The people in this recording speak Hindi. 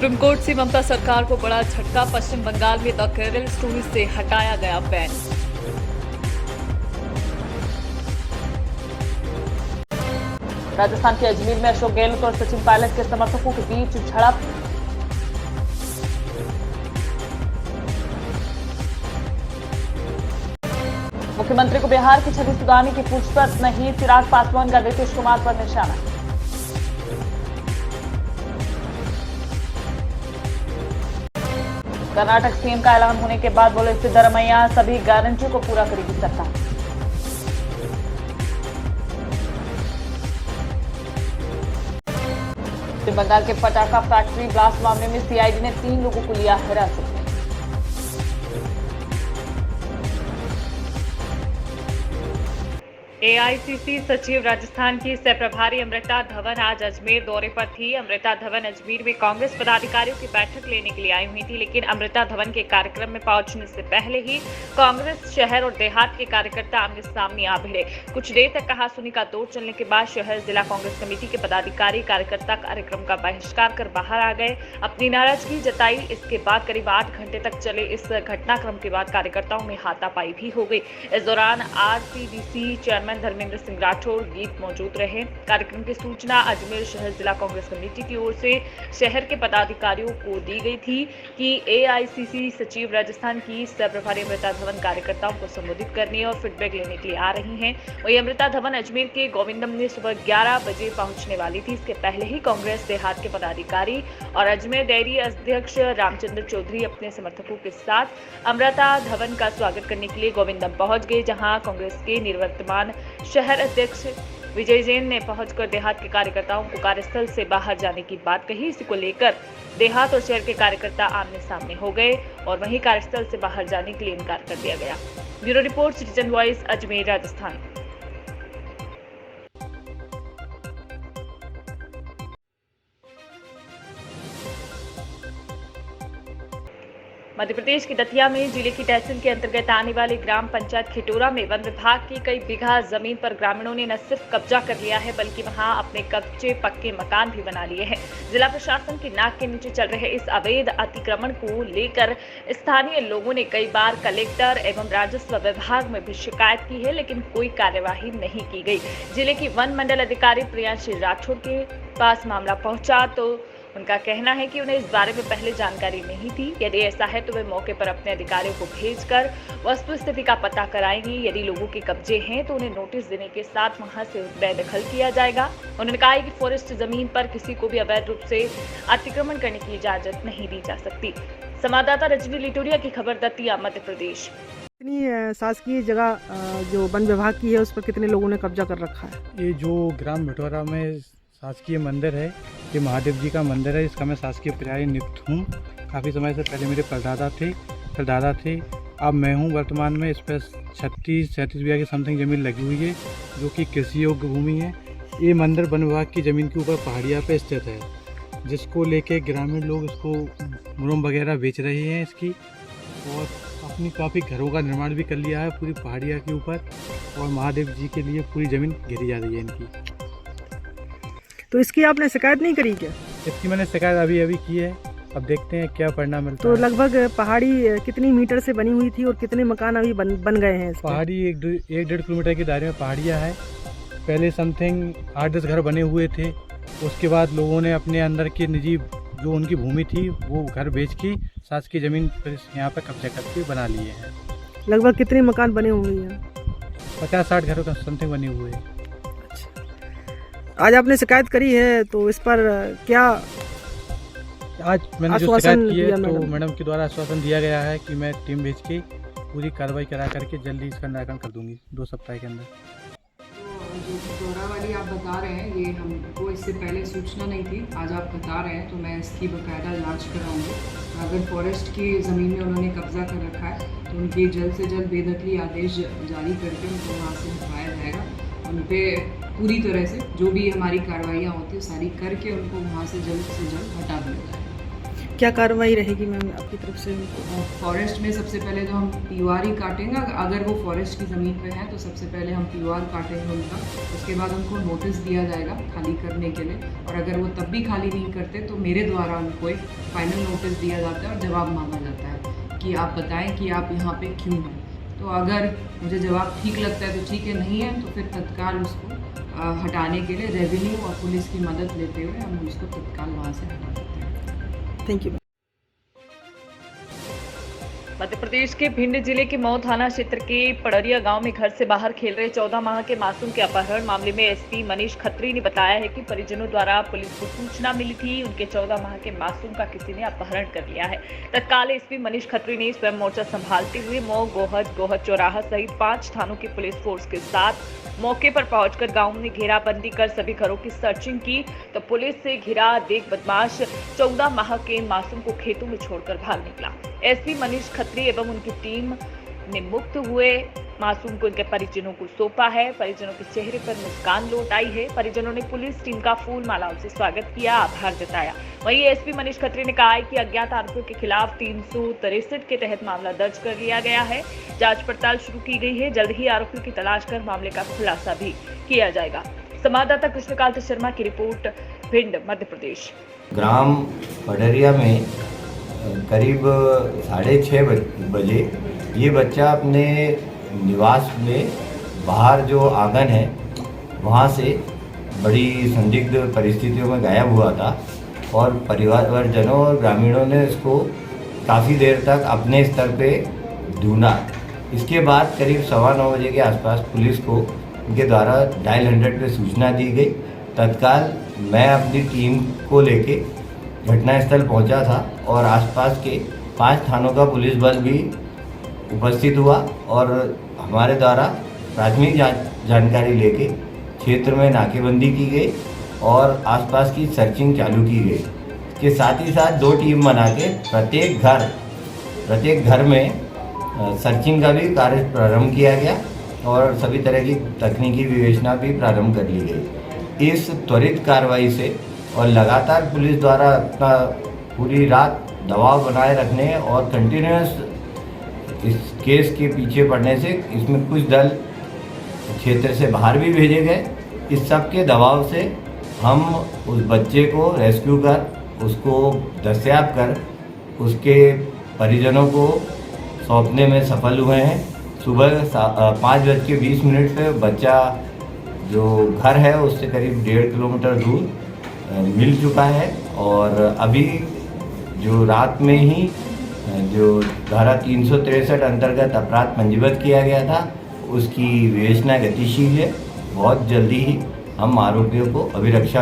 सुप्रीम कोर्ट से ममता सरकार को बड़ा झटका। पश्चिम बंगाल में द केरल स्टोरी से हटाया गया बैन। राजस्थान के अजमेर में अशोक गहलोत और सचिन पायलट के समर्थकों के बीच झड़प। मुख्यमंत्री को बिहार की छवि सुधारने की पूछताछ नहीं, चिराग पासवान का नीतीश कुमार पर निशाना। कर्नाटक सीएम का ऐलान होने के बाद बोले सिद्धरमैया सभी गारंटियों को पूरा करेगी सरकार। पश्चिम बंगाल के पटाखा फैक्ट्री ब्लास्ट मामले में सीआईडी ने 3 लोगों को लिया हिरासत में। एआईसीसी सचिव राजस्थान की सह प्रभारी अमृता धवन आज अजमेर दौरे पर थी। अमृता धवन अजमेर में कांग्रेस पदाधिकारियों की बैठक लेने के लिए आई हुई थी, लेकिन अमृता धवन के कार्यक्रम में पहुंचने से पहले ही कांग्रेस शहर और देहात के कार्यकर्ता आमने सामने आ भिड़े। कुछ देर तक कहासुनी का दौर चलने के बाद शहर जिला कांग्रेस कमेटी के पदाधिकारी कार्यकर्ता कार्यक्रम का बहिष्कार कर बाहर आ गए, अपनी नाराजगी जताई। इसके बाद करीब 8 घंटे तक चले इस घटनाक्रम के बाद कार्यकर्ताओं में हाथापाई भी हो गई। इस दौरान आरसीडीसी चेयरमैन धर्मेंद्र सिंह राठौड़ गीत मौजूद रहे। कार्यक्रम की सूचना अजमेर शहर जिला कांग्रेस कमेटी की ओर से शहर के पदाधिकारियों को दी गई थी कि एआईसीसी सचिव राजस्थान की सह प्रभारी अमृता धवन कार्यकर्ताओं को संबोधित करने और फीडबैक लेने के लिए आ रही हैं। वहीं अमृता धवन अजमेर के गोविंदम में सुबह 11 बजे पहुंचने वाली थी। इसके पहले ही कांग्रेस देहात के पदाधिकारी और अजमेर डेयरी अध्यक्ष रामचंद्र चौधरी अपने समर्थकों के साथ अमृता धवन का स्वागत करने के लिए गोविंदम पहुंच गए, जहां कांग्रेस के निवर्तमान शहर अध्यक्ष विजय जैन ने पहुंचकर देहात के कार्यकर्ताओं को कार्यस्थल से बाहर जाने की बात कही। इसी को लेकर देहात और शहर के कार्यकर्ता आमने सामने हो गए और वहीं कार्यस्थल से बाहर जाने के लिए इनकार कर दिया गया। Bureau report, citizen voice, Ajmer, Rajasthan. Madhya Pradesh के दतिया में जिले की तहसील के अंतर्गत आने वाले ग्राम पंचायत खिटोरा में वन विभाग की कई बीघा जमीन पर ग्रामीणों ने न सिर्फ कब्जा कर लिया है, बल्कि वहां अपने कच्चे पक्के मकान भी बना लिए हैं। जिला प्रशासन की नाक के नीचे चल रहे इस अवैध अतिक्रमण को लेकर स्थानीय लोगों ने कई बार कलेक्टर एवं राजस्व विभाग में भी शिकायत की है, लेकिन कोई कार्यवाही नहीं की गई। जिले की वन मंडल अधिकारी प्रियांशी राठौड़ के पास मामला पहुंचा तो उनका कहना है कि उन्हें इस बारे में पहले जानकारी नहीं थी। यदि ऐसा है तो वे मौके पर अपने अधिकारियों को भेजकर वस्तुस्थिति का पता कराएंगी। यदि लोगों के कब्जे हैं तो उन्हें नोटिस देने के साथ वहां से बेदखल किया जाएगा। उन्होंने कहा है कि फॉरेस्ट जमीन पर किसी को भी अवैध रूप से अतिक्रमण करने की इजाजत नहीं दी जा सकती। संवाददाता रजनी लिटोरिया की खबर, दतिया, मध्य प्रदेश। इतनी शासकीय जगह जो वन विभाग की है उस पर कितने लोगों ने कब्जा कर रखा है? ये जो ग्राम भटोरा में शासकीय मंदिर है, ये महादेव जी का मंदिर है, इसका मैं शासकीय पुजारी नियुक्त हूँ। काफ़ी समय से पहले मेरे परदादा थे। अब मैं हूँ। वर्तमान में इस पर 36-37 बीघा की समथिंग ज़मीन लगी हुई है, जो कि कृषि योग्य भूमि है। ये मंदिर वन विभाग की ज़मीन के ऊपर पहाड़िया पे स्थित है, जिसको लेके ग्रामीण लोग इसको मुरम वगैरह बेच रहे हैं इसकी, और अपनी काफ़ी घरों का निर्माण भी कर लिया है पूरी पहाड़िया के ऊपर, और महादेव जी के लिए पूरी ज़मीन घेरी जा रही है इनकी। तो इसकी आपने शिकायत नहीं करी क्या? इसकी मैंने शिकायत अभी की है, अब देखते हैं क्या परिणाम मिलता तो है। लगभग पहाड़ी कितनी मीटर से बनी हुई थी और कितने मकान अभी बन गए हैं? पहाड़ी 1-1.5 किलोमीटर के दायरे में पहाड़िया है। पहले समथिंग 8-10 घर बने हुए थे, उसके बाद लोगों ने अपने अंदर की निजी जो उनकी भूमि थी वो घर बेच के शासकीय ज़मीन पर यहाँ पर कब्जा करके बना लिए हैं। लगभग कितने मकान बने होंगे? 50-60 घरों का समथिंग बने हुए हैं। आज आपने शिकायत करी है, तो इस पर क्या आज मैंने जो शिकायत की है तो मैडम के द्वारा आश्वासन दिया गया है कि मैं टीम भेज के पूरी कार्रवाई करा करके जल्दी इसका निराकरण कर दूंगी 2 सप्ताह के अंदर। जो खिटोरा वाली आप बता रहे हैं, ये हमको इससे पहले सूचना नहीं थी। आज आप बता रहे हैं तो मैं इसकी बाकायदा जांच कराऊंगी। अगर फॉरेस्ट की ज़मीन में उन्होंने कब्जा कर रखा है तो उनके जल्द से जल्द बेदखली आदेश जारी करके उनको वहाँ से हटाया जाएगा। उन पर पूरी तरह से जो भी हमारी कार्रवाइयाँ होती है सारी करके उनको वहाँ से जल्द हटा दिया जाएगा। क्या कार्रवाई रहेगी मैम आपकी तरफ से? फॉरेस्ट में सबसे पहले तो हम पीयूआर ही काटेंगे। अगर वो फॉरेस्ट की ज़मीन पे है तो सबसे पहले हम पीयूआर काटेंगे उनका। उसके बाद उनको नोटिस दिया जाएगा खाली करने के लिए, और अगर वो तब भी खाली नहीं करते तो मेरे द्वारा उनको एक फाइनल नोटिस दिया जाता है और जवाब मांगा जाता है कि आप बताएं कि आप यहाँ पे क्यों हैं। तो अगर मुझे जवाब ठीक लगता है तो ठीक है, नहीं है तो फिर तत्काल उसको हटाने के लिए रेवेन्यू और पुलिस की मदद लेते हुए हम उसको तत्काल वहाँ से हटा देते हैं। Thank you. मध्य प्रदेश के भिंड जिले के मऊ थाना क्षेत्र के पड़रिया गांव में घर से बाहर खेल रहे 14 माह के मासूम के अपहरण मामले में एसपी मनीष खत्री ने बताया है कि परिजनों द्वारा पुलिस को सूचना मिली थी, उनके 14 माह के मासूम का किसी ने अपहरण कर लिया है। तत्काल एसपी मनीष खत्री ने स्वयं मोर्चा संभालते हुए मऊ, गोहद चौराहा सहित 5 थानों की पुलिस फोर्स के साथ मौके पर पहुंचकर गांव में घेराबंदी कर सभी घरों की सर्चिंग की, तो पुलिस से घिरा देख बदमाश 14 माह के मासूम को खेतों में छोड़कर भाग निकला। एसपी मनीष खत्री एवं उनकी टीम ने मुक्त हुए मासूम को उनके परिजनों को सौंपा है। परिजनों के चेहरे पर मुस्कान लौट आई है। परिजनों ने पुलिस टीम का फूल मालाओं से स्वागत किया, आभार जताया। वहीं एसपी मनीष खत्री ने कहा है कि अज्ञात आरोपियों के खिलाफ 363 के तहत मामला दर्ज कर लिया गया है। जांच पड़ताल शुरू की गई है। जल्द ही आरोपियों की तलाश कर मामले का खुलासा भी किया जाएगा। संवाददाता कृष्णकांत शर्मा की रिपोर्ट, भिंड, मध्य प्रदेश। ग्राम पड़रिया में करीब 6:30 बजे ये बच्चा अपने निवास में बाहर जो आंगन है वहाँ से बड़ी संदिग्ध परिस्थितियों में गायब हुआ था, और परिवारजनों और ग्रामीणों ने इसको काफ़ी देर तक अपने स्तर पे ढूंढा। इसके बाद करीब 9:15 बजे के आसपास पुलिस को उनके द्वारा डायल 100 पे सूचना दी गई। तत्काल मैं अपनी टीम को लेके घटनास्थल पहुंचा था और आसपास के 5 थानों का पुलिस बल भी उपस्थित हुआ, और हमारे द्वारा प्राथमिक जानकारी लेके क्षेत्र में नाकेबंदी की गई और आसपास की सर्चिंग चालू की गई। इसके साथ ही साथ 2 टीम बना के प्रत्येक घर में सर्चिंग का भी कार्य प्रारंभ किया गया और सभी तरह की तकनीकी विवेचना भी प्रारंभ कर ली गई। इस त्वरित कार्रवाई से और लगातार पुलिस द्वारा अपना पूरी रात दबाव बनाए रखने और कंटिन्यूस इस केस के पीछे पड़ने से इसमें कुछ दल क्षेत्र से बाहर भी भेजे गए। इस सब के दबाव से हम उस बच्चे को रेस्क्यू कर उसको दस्तयाब कर उसके परिजनों को सौंपने में सफल हुए हैं। सुबह 5:20 पे बच्चा जो घर है उससे करीब 1.5 किलोमीटर दूर मिल चुका है, और अभी जो रात में ही जो धारा 363 अंतर्गत अपराध पंजीबद्ध किया गया था उसकी विवेचना गतिशील है। बहुत जल्दी ही हम आरोपियों को अभिरक्षा